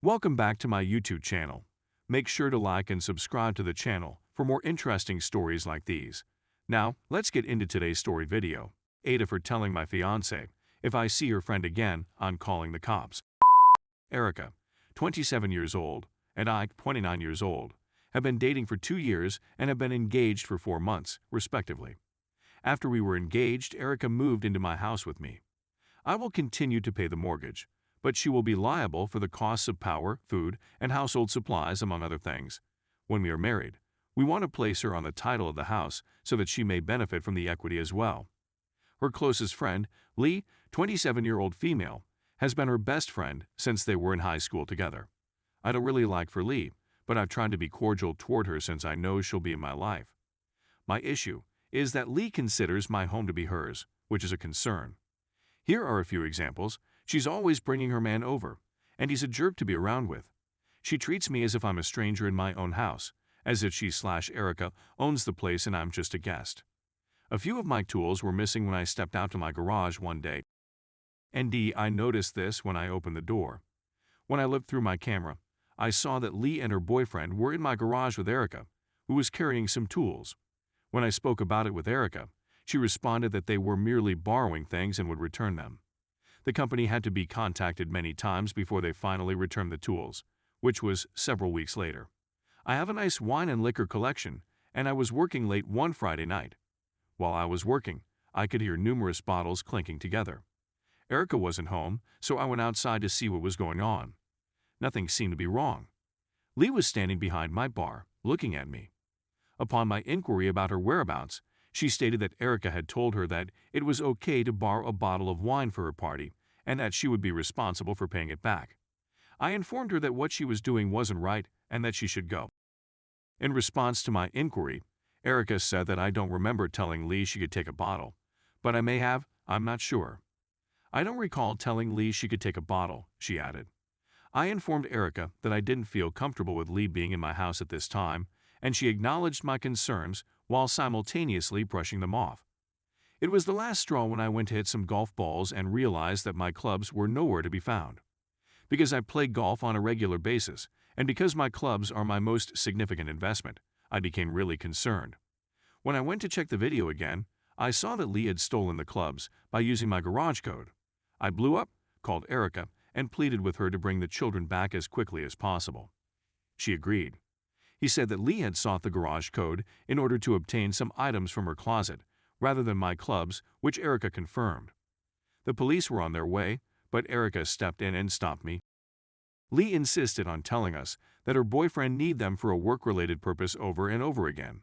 Welcome back to my YouTube channel. Make sure to like and subscribe to the channel for more interesting stories like these. Now, let's get into today's story video. Ada for telling my fiancé, if I see her friend again, I'm calling the cops. Erica, 27 years old, and I, 29 years old, have been dating for 2 years and have been engaged for 4 months, respectively. After we were engaged, Erica moved into my house with me. I will continue to pay the mortgage, but she will be liable for the costs of power, food, and household supplies, among other things. When we are married, we want to place her on the title of the house so that she may benefit from the equity as well. Her closest friend, Lee, 27-year-old female, has been her best friend since they were in high school together. I don't really like for Lee, but I've tried to be cordial toward her since I know she'll be in my life. My issue is that Lee considers my home to be hers, which is a concern. Here are a few examples. She's always bringing her man over, and he's a jerk to be around with. She treats me as if I'm a stranger in my own house, as if she/Erica owns the place and I'm just a guest. A few of my tools were missing when I stepped out to my garage one day. I noticed this when I opened the door. When I looked through my camera, I saw that Lee and her boyfriend were in my garage with Erica, who was carrying some tools. When I spoke about it with Erica, she responded that they were merely borrowing things and would return them. The company had to be contacted many times before they finally returned the tools, which was several weeks later. I have a nice wine and liquor collection, and I was working late one Friday night. While I was working, I could hear numerous bottles clinking together. Erica wasn't home, so I went outside to see what was going on. Nothing seemed to be wrong. Lee was standing behind my bar, looking at me. Upon my inquiry about her whereabouts, she stated that Erica had told her that it was okay to borrow a bottle of wine for her party and that she would be responsible for paying it back. I informed her that what she was doing wasn't right and that she should go. In response to my inquiry, Erica said that I don't remember telling Lee she could take a bottle, but I may have, I'm not sure. I don't recall telling Lee she could take a bottle, she added. I informed Erica that I didn't feel comfortable with Lee being in my house at this time, and she acknowledged my concerns while simultaneously brushing them off. It was the last straw when I went to hit some golf balls and realized that my clubs were nowhere to be found. Because I play golf on a regular basis, and because my clubs are my most significant investment, I became really concerned. When I went to check the video again, I saw that Lee had stolen the clubs by using my garage code. I blew up, called Erica, and pleaded with her to bring the children back as quickly as possible. She agreed. He said that Lee had sought the garage code in order to obtain some items from her closet, rather than my clubs, which Erica confirmed. The police were on their way, but Erica stepped in and stopped me. Lee insisted on telling us that her boyfriend needed them for a work-related purpose over and over again.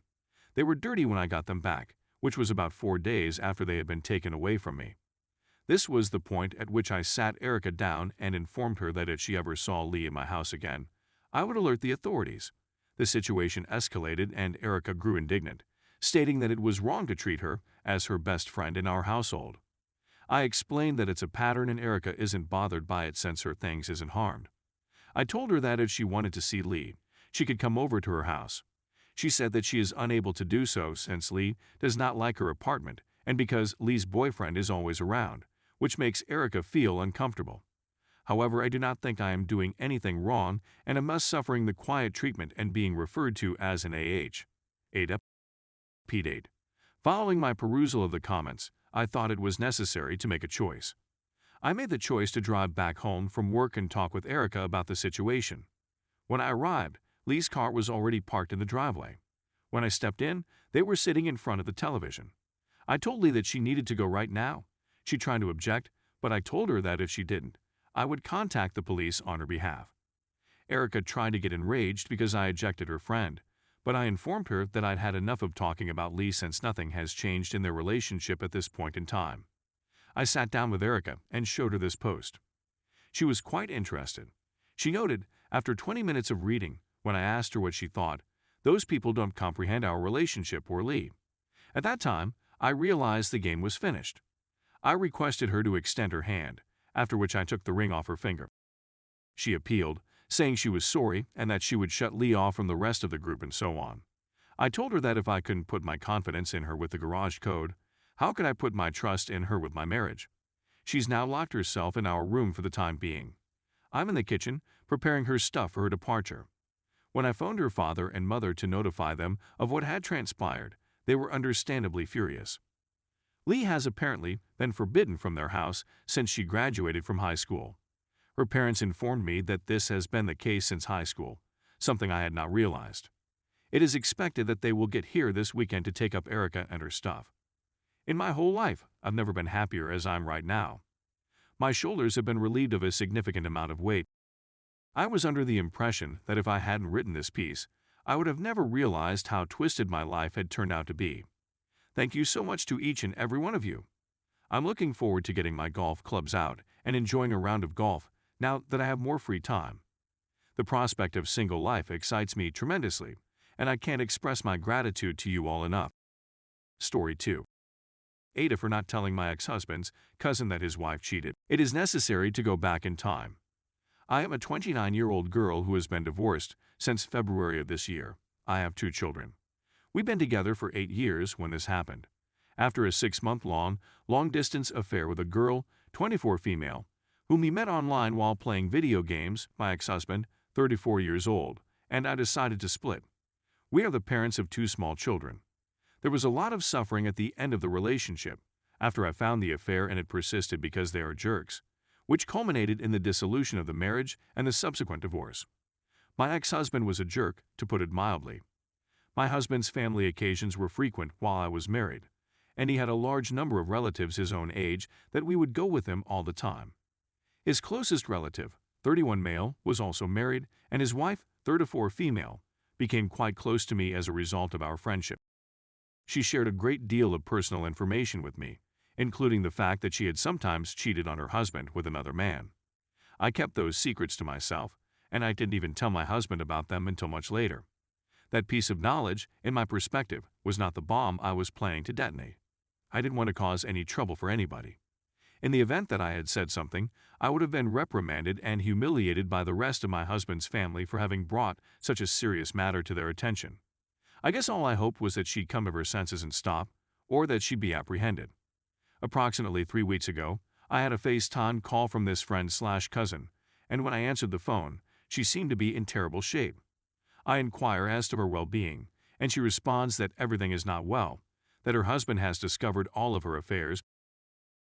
They were dirty when I got them back, which was about 4 days after they had been taken away from me. This was the point at which I sat Erica down and informed her that if she ever saw Lee in my house again, I would alert the authorities. The situation escalated and Erica grew indignant, stating that it was wrong to treat her as her best friend in our household. I explained that it's a pattern and Erica isn't bothered by it since her things isn't harmed. I told her that if she wanted to see Lee, she could come over to her house. She said that she is unable to do so since Lee does not like her apartment and because Lee's boyfriend is always around, which makes Erica feel uncomfortable. However, I do not think I am doing anything wrong and am thus suffering the quiet treatment and being referred to as an AH. Ada. P-date. Following my perusal of the comments, I thought it was necessary to make a choice. I made the choice to drive back home from work and talk with Erica about the situation. When I arrived, Lee's car was already parked in the driveway. When I stepped in, they were sitting in front of the television. I told Lee that she needed to go right now. She tried to object, but I told her that if she didn't, I would contact the police on her behalf. Erica tried to get enraged because I ejected her friend, but I informed her that I'd had enough of talking about Lee since nothing has changed in their relationship at this point in time. I sat down with Erica and showed her this post. She was quite interested. She noted, after 20 minutes of reading, when I asked her what she thought, "Those people don't comprehend our relationship or Lee." At that time, I realized the game was finished. I requested her to extend her hand, after which I took the ring off her finger. She appealed, saying she was sorry and that she would shut Lee off from the rest of the group and so on. I told her that if I couldn't put my confidence in her with the garage code, how could I put my trust in her with my marriage? She's now locked herself in our room for the time being. I'm in the kitchen, preparing her stuff for her departure. When I phoned her father and mother to notify them of what had transpired, they were understandably furious. Lee has apparently been forbidden from their house since she graduated from high school. Her parents informed me that this has been the case since high school, something I had not realized. It is expected that they will get here this weekend to take up Erica and her stuff. In my whole life, I've never been happier as I'm right now. My shoulders have been relieved of a significant amount of weight. I was under the impression that if I hadn't written this piece, I would have never realized how twisted my life had turned out to be. Thank you so much to each and every one of you. I'm looking forward to getting my golf clubs out and enjoying a round of golf now that I have more free time. The prospect of single life excites me tremendously, and I can't express my gratitude to you all enough. Story 2. Ada for not telling my ex-husband's cousin that his wife cheated. It is necessary to go back in time. I am a 29-year-old girl who has been divorced since February of this year. I have 2 children. We've been together for 8 years when this happened. After a 6-month-long, long-distance affair with a girl, 24 female, whom he met online while playing video games, my ex-husband, 34 years old, and I decided to split. We are the parents of 2 small children. There was a lot of suffering at the end of the relationship, after I found the affair and it persisted because they are jerks, which culminated in the dissolution of the marriage and the subsequent divorce. My ex-husband was a jerk, to put it mildly. My husband's family occasions were frequent while I was married, and he had a large number of relatives his own age that we would go with him all the time. His closest relative, 31 male, was also married, and his wife, 34 female, became quite close to me as a result of our friendship. She shared a great deal of personal information with me, including the fact that she had sometimes cheated on her husband with another man. I kept those secrets to myself, and I didn't even tell my husband about them until much later. That piece of knowledge, in my perspective, was not the bomb I was planning to detonate. I didn't want to cause any trouble for anybody. In the event that I had said something, I would have been reprimanded and humiliated by the rest of my husband's family for having brought such a serious matter to their attention. I guess all I hoped was that she'd come to her senses and stop, or that she'd be apprehended. Approximately 3 weeks ago, I had a FaceTime call from this friend/cousin, and when I answered the phone, she seemed to be in terrible shape. I inquire as to her well-being, and she responds that everything is not well, that her husband has discovered all of her affairs,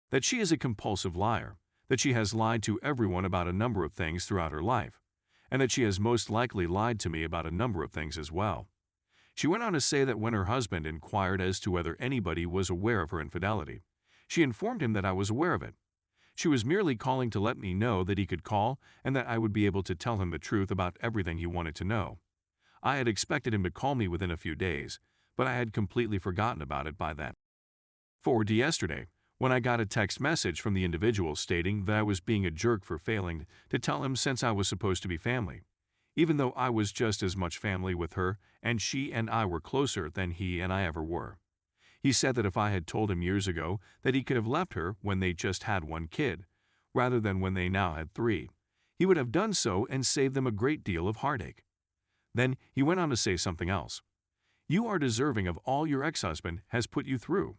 that she is a compulsive liar, that she has lied to everyone about a number of things throughout her life, and that she has most likely lied to me about a number of things as well. She went on to say that when her husband inquired as to whether anybody was aware of her infidelity, she informed him that I was aware of it. She was merely calling to let me know that he could call and that I would be able to tell him the truth about everything he wanted to know. I had expected him to call me within a few days, but I had completely forgotten about it by then. Forward to yesterday, when I got a text message from the individual stating that I was being a jerk for failing to tell him since I was supposed to be family, even though I was just as much family with her and she and I were closer than he and I ever were. He said that if I had told him years ago that he could have left her when they just had 1 kid, rather than when they now had 3, he would have done so and saved them a great deal of heartache. Then he went on to say something else. You are deserving of all your ex-husband has put you through.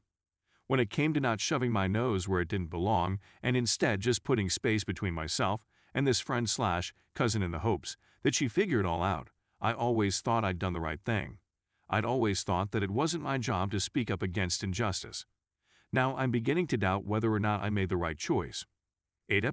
When it came to not shoving my nose where it didn't belong and instead just putting space between myself and this friend/cousin in the hopes that she figured it all out, I always thought I'd done the right thing. I'd always thought that it wasn't my job to speak up against injustice. Now I'm beginning to doubt whether or not I made the right choice. Ada,